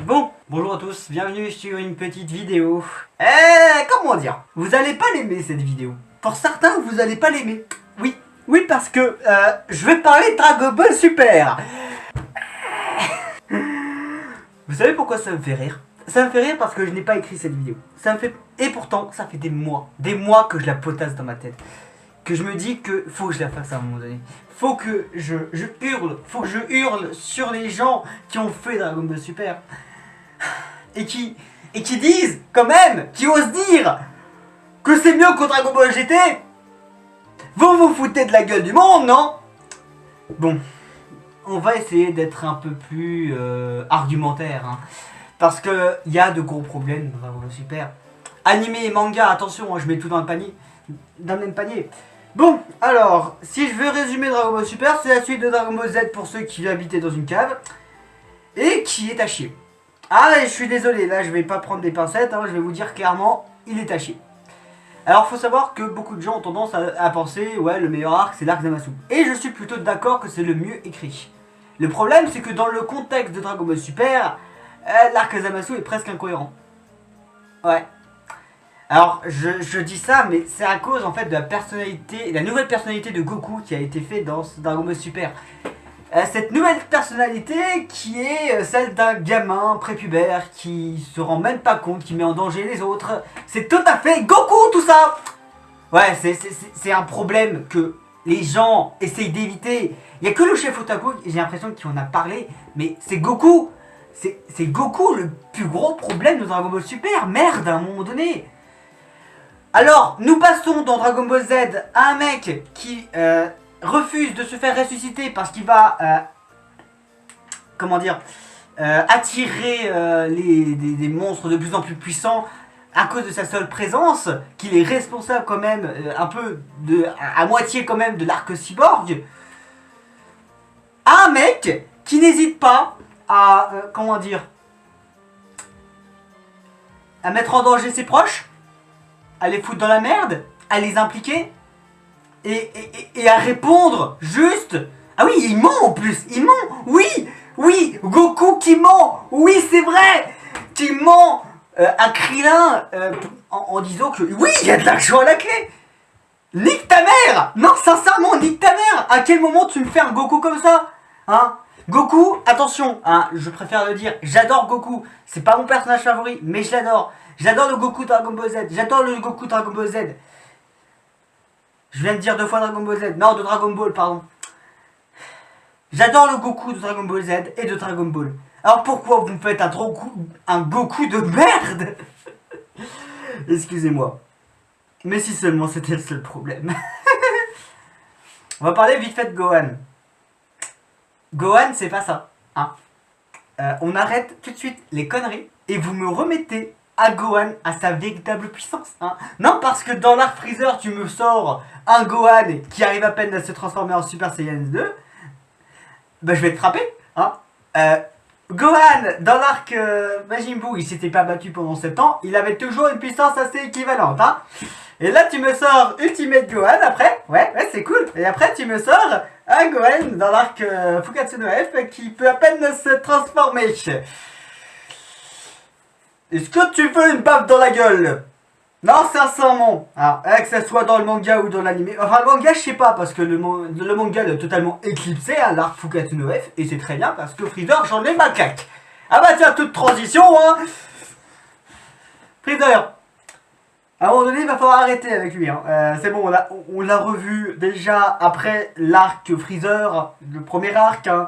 Bon, bonjour à tous, bienvenue sur une petite vidéo. Comment dire? Vous allez pas l'aimer cette vidéo. Pour certains, vous allez pas l'aimer. Oui, parce que je vais parler de Dragon Ball Super. Vous savez pourquoi ça me fait rire? Ça me fait rire parce que je n'ai pas écrit cette vidéo. Et pourtant, ça fait des mois que je la potasse dans ma tête. Que je me dis que faut que je la fasse à un moment donné. Faut que je hurle sur les gens qui ont fait Dragon Ball Super. Et qui disent, quand même, qui osent dire que c'est mieux que Dragon Ball GT. Vous vous foutez de la gueule du monde, non? Bon, on va essayer d'être un peu plus argumentaire, hein, parce que il y a de gros problèmes dans Dragon Ball Super. Animé et manga, attention, hein, je mets tout dans le même panier. Bon, alors, si je veux résumer Dragon Ball Super, c'est la suite de Dragon Ball Z pour ceux qui habitaient dans une cave et qui est à chier. Ah, je suis désolé, là je vais pas prendre des pincettes, hein, je vais vous dire clairement, il est à chier. Alors faut savoir que beaucoup de gens ont tendance à penser, ouais, le meilleur arc c'est l'arc Zamasu. Et je suis plutôt d'accord que c'est le mieux écrit. Le problème c'est que dans le contexte de Dragon Ball Super, l'arc Zamasu est presque incohérent. Ouais. Alors je dis ça, mais c'est à cause en fait de la nouvelle personnalité de Goku qui a été faite dans Dragon Ball Super. Cette nouvelle personnalité qui est celle d'un gamin prépubère qui se rend même pas compte, qui met en danger les autres. C'est tout à fait Goku tout ça. Ouais, c'est un problème que les gens essayent d'éviter. Il n'y a que le chef Otaku, j'ai l'impression qu'il en a parlé, mais c'est Goku. C'est Goku le plus gros problème de Dragon Ball Super, merde à un moment donné. Alors, nous passons dans Dragon Ball Z à un mec qui refuse de se faire ressusciter parce qu'il va attirer des monstres de plus en plus puissants à cause de sa seule présence, qu'il est responsable quand même un peu à moitié quand même de l'arc cyborg. Un mec qui n'hésite pas à à mettre en danger ses proches, à les foutre dans la merde, à les impliquer et à répondre juste. Ah oui, il ment en plus, il ment. Oui, Goku qui ment. Oui, c'est vrai, qui ment à Krillin en disant que oui, il y a de l'argent à la clé. Nique ta mère. Non, sincèrement, nique ta mère. À quel moment tu me fais un Goku comme ça, hein? Goku, attention, hein, je préfère le dire, j'adore Goku. C'est pas mon personnage favori, mais je l'adore. J'adore le Goku Dragon Ball Z. J'adore le Goku Dragon Ball Z. Je viens de dire 2 fois Dragon Ball Z. Non, de Dragon Ball, pardon. J'adore le Goku de Dragon Ball Z et de Dragon Ball. Alors pourquoi vous me faites un Goku de merde? Excusez-moi. Mais si seulement c'était le seul problème. On va parler vite fait de Gohan. Gohan, c'est pas ça, hein. On arrête tout de suite les conneries et vous me remettez à Gohan à sa véritable puissance, hein. Non, parce que dans l'arc Freezer, tu me sors un Gohan qui arrive à peine à se transformer en Super Saiyan 2. Bah, je vais te frapper, hein. Gohan, dans l'arc Majin Buu, il s'était pas battu pendant 7 ans, il avait toujours une puissance assez équivalente, hein. Et là, tu me sors Ultimate Gohan après, ouais, c'est cool. Et après, tu me sors un Gohan dans l'arc Fukatsu no F qui peut à peine se transformer. Est-ce que tu veux une baffe dans la gueule? Non, sincèrement, hein, que ce soit dans le manga ou dans l'anime. Enfin, le manga, je sais pas, parce que le manga est totalement éclipsé à l'arc Fukatsu no F, et c'est très bien, parce que Freezer, j'en ai ma claque. Ah bah tiens, toute transition, hein. Freezer, à un moment donné, il va falloir arrêter avec lui, hein. C'est bon, on l'a revu déjà après l'arc Freezer, le premier arc, hein,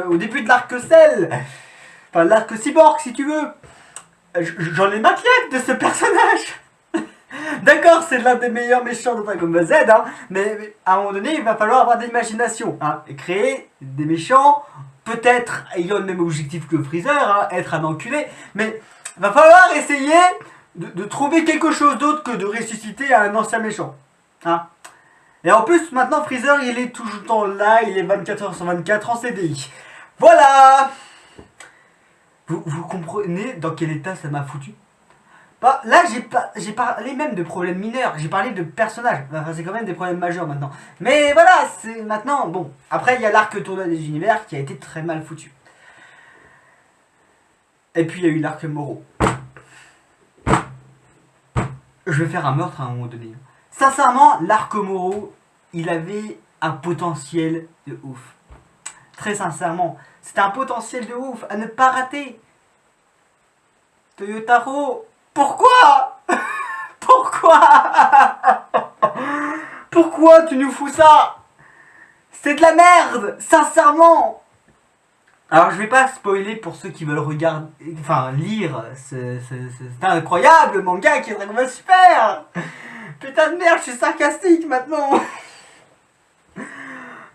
au début de l'arc Cell, enfin l'arc Cyborg, si tu veux. J'en ai ma claque de ce personnage. D'accord, c'est l'un des meilleurs méchants de Dragon Ball Z, hein, mais à un moment donné, il va falloir avoir de l'imagination, hein, et créer des méchants, peut-être ayant le même objectif que Freezer, hein, être un enculé, mais il va falloir essayer de trouver quelque chose d'autre que de ressusciter un ancien méchant, hein. Et en plus, maintenant, Freezer, il est tout le temps là, il est 24h/24 en CDI. Voilà. Vous comprenez dans quel état ça m'a foutu? Bah, là, j'ai parlé même de problèmes mineurs, j'ai parlé de personnages. Enfin, c'est quand même des problèmes majeurs maintenant. Mais voilà, c'est maintenant, bon. Après, il y a l'arc tournoi des univers qui a été très mal foutu. Et puis il y a eu l'arc Moro. Je vais faire un meurtre à un moment donné. Sincèrement, l'arc Moro, il avait un potentiel de ouf. Très sincèrement, c'était un potentiel de ouf à ne pas rater. Toyotaro, pourquoi? Pourquoi? Pourquoi tu nous fous ça? C'est de la merde, sincèrement. Alors je vais pas spoiler pour ceux qui veulent regarder, enfin lire c'est incroyable manga qui est Dragon Ball Super. Putain de merde, je suis sarcastique maintenant.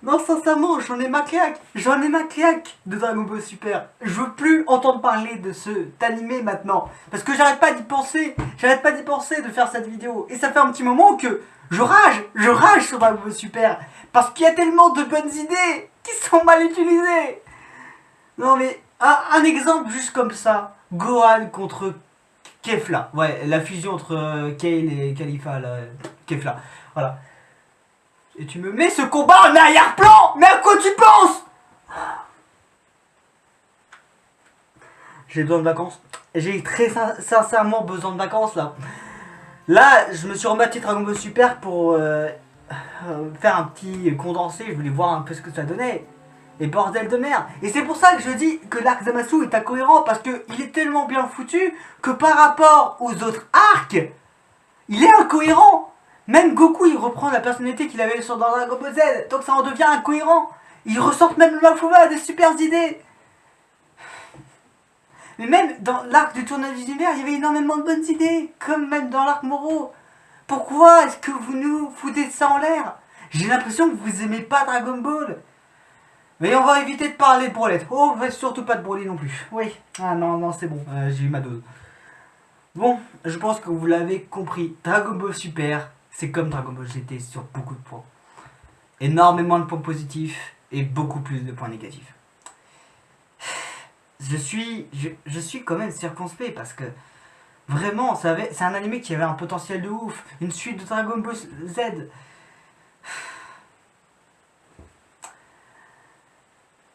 Non, sincèrement, j'en ai ma claque. J'en ai ma claque de Dragon Ball Super. Je veux plus entendre parler de cet animé maintenant. Parce que j'arrête pas d'y penser. J'arrête pas d'y penser de faire cette vidéo. Et ça fait un petit moment que je rage sur Dragon Ball Super. Parce qu'il y a tellement de bonnes idées qui sont mal utilisées. Non mais, un exemple juste comme ça. Gohan contre Kefla. Ouais, la fusion entre Kale et Khalifa, là. Kefla. Voilà. Et tu me mets ce combat en arrière-plan. Mais à quoi tu penses? J'ai besoin de vacances. J'ai très sincèrement besoin de vacances là. Là, je me suis rebattu Dragon Ball Super pour faire un petit condensé. Je voulais voir un peu ce que ça donnait. Et bordel de merde. Et c'est pour ça que je dis que l'arc Zamasu est incohérent. Parce qu'il est tellement bien foutu que par rapport aux autres arcs, il est incohérent. Même Goku, il reprend la personnalité qu'il avait sur Dragon Ball Z. Donc ça en devient incohérent. Il ressort même le Mafuba des super idées. Mais même dans l'arc du tournoi du univers, il y avait énormément de bonnes idées. Comme même dans l'arc Moro. Pourquoi est-ce que vous nous foutez ça en l'air? J'ai l'impression que vous aimez pas Dragon Ball. Mais on va éviter de parler de Brolette. Oh, on va surtout pas de Broly non plus. Oui. Ah non, non, c'est bon. J'ai eu ma dose. Bon, je pense que vous l'avez compris. Dragon Ball Super, c'est comme Dragon Ball GT sur beaucoup de points. Énormément de points positifs et beaucoup plus de points négatifs. Je suis quand même circonspect parce que vraiment, c'est un animé qui avait un potentiel de ouf. Une suite de Dragon Ball Z.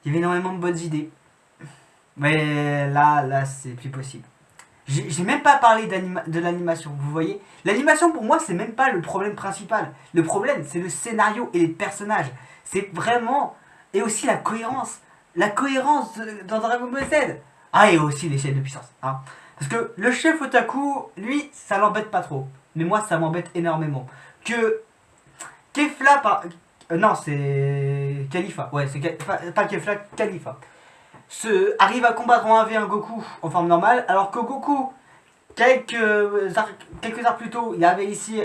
Il y avait énormément de bonnes idées. Mais là, c'est plus possible. J'ai même pas parlé de l'animation, vous voyez. L'animation pour moi c'est même pas le problème principal. Le problème c'est le scénario et les personnages. C'est vraiment... Et aussi la cohérence. La cohérence dans Dragon Ball Z. Ah et aussi l'échelle de puissance. Hein. Parce que le chef Otaku, lui, ça l'embête pas trop. Mais moi ça m'embête énormément. Que Kefla par... non c'est... Khalifa. Ouais c'est pas Kefla, Khalifa. Arrive à combattre en 1v1 Goku en forme normale, alors que Goku, quelques heures plus tôt, il avait ici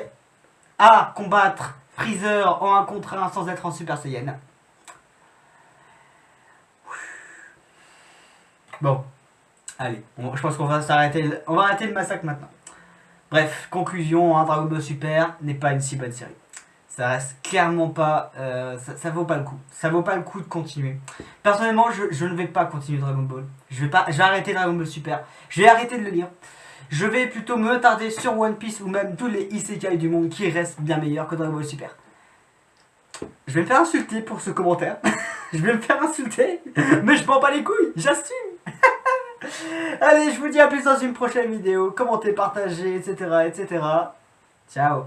à combattre Freezer en 1 contre 1 sans être en Super Saiyan. Bon, allez, je pense qu'on va s'arrêter, on va arrêter le massacre maintenant. Bref, conclusion, hein, Dragon Ball Super n'est pas une si bonne série. Ça reste clairement pas... ça vaut pas le coup. Ça vaut pas le coup de continuer. Personnellement, je ne vais pas continuer Dragon Ball. Je vais arrêter Dragon Ball Super. Je vais arrêter de le lire. Je vais plutôt me tarder sur One Piece ou même tous les isekai du monde qui restent bien meilleurs que Dragon Ball Super. Je vais me faire insulter pour ce commentaire. Je vais me faire insulter. Mais je prends pas les couilles. J'assume. Allez, je vous dis à plus dans une prochaine vidéo. Commentez, partagez, etc. etc. Ciao.